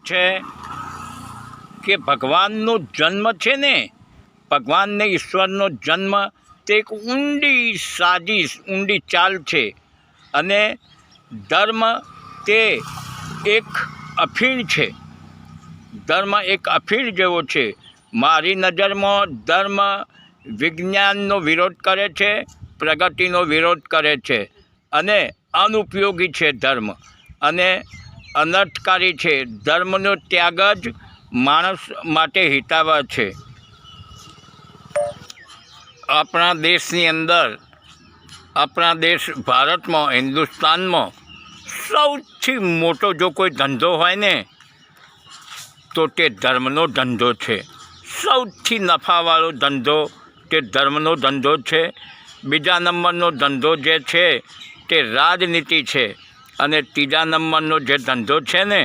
છે કે ભગવાનનો જન્મ છે ને, ભગવાનને ઈશ્વરનો જન્મ તે એક ઊંડી સાજીશ, ઊંડી ચાલ છે અને ધર્મ તે એક અફીણ છે. ધર્મ એક અફીણ જેવો છે. મારી નજરમાં ધર્મ વિજ્ઞાનનો વિરોધ કરે છે, પ્રગતિનો વિરોધ કરે છે અને અનુપયોગી છે ધર્મ, અને અનર્થકારી છે. ધર્મનો ત્યાગ જ માણસ માટે હિતાવહ છે. આપણા દેશની અંદર, આપણા દેશ ભારતમાં, હિન્દુસ્તાનમાં સૌથી મોટો જો કોઈ ધંધો હોય ને તો તે ધર્મનો ધંધો છે. સૌથી નફાવાળો ધંધો તે ધર્મનો ધંધો છે. બીજા નંબરનો ધંધો જે છે તે રાજનીતિ છે, અને ત્રીજા નંબરનો જે ધંધો છે ને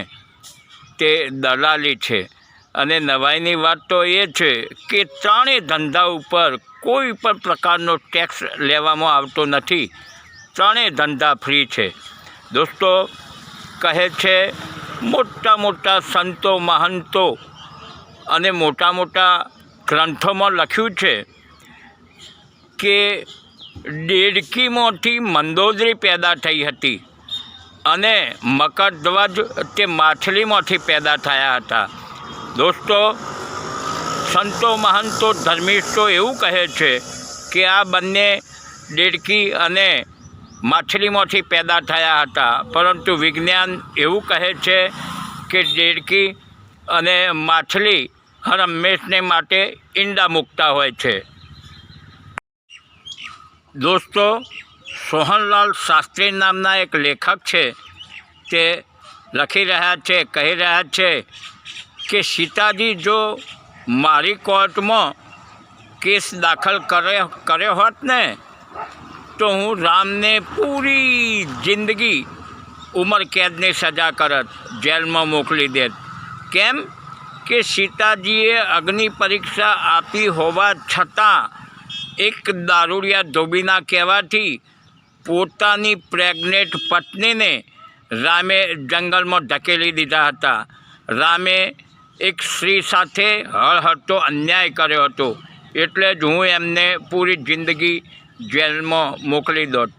તે દલાલી છે. અને નવાઈની વાત તો એ છે કે ત્રણેય ધંધા ઉપર કોઈ પણ પ્રકારનો ટેક્સ લેવામાં આવતો નથી. ત્રણેય ધંધા ફ્રી છે. દોસ્તો, કહે છે મોટા મોટા સંતો, મહંતો અને મોટા મોટા ગ્રંથોમાં લખ્યું છે કે દેડકીમાંથી મંદોદરી પેદા થઈ હતી અને મકરધ્વજ તે માછલીમાંથી પેદા થયા હતા. દોસ્તો, સંતો, મહંતો, ધર્મિષ્ઠો એવું કહે છે કે આ બંને દેડકી અને માછલીમાંથી પેદા થયા હતા, પરંતુ વિજ્ઞાન એવું કહે છે કે દેડકી અને માછલી હર હંમેશને માટે ઈંડા મૂકતા હોય છે. દોસ્તો, સોહનલાલ શાસ્ત્રી નામના એક લેખક છે, તે લખી રહ્યા છે, કહી રહ્યા છે કે સીતાજી જો મારી કોર્ટમાં કેસ દાખલ કર્યો હોત ને તો હું રામને પૂરી જિંદગી ઉંમરકેદની સજા કરત, જેલમાં મોકલી દેત. કેમ કે સીતાજીએ અગ્નિ પરીક્ષા આપી હોવા છતાં એક દારૂડિયા ધોબીના કહેવાથી પોતાની પ્રેગ્નેન્ટ પત્નીને રામે જંગલમાં ધકેલી દીધા હતા. રામે એક સ્ત્રી સાથે હળહળતો અન્યાય કર્યો હતો, એટલે જ હું એમને પૂરી જિંદગી જેલમાં મોકલી દોત.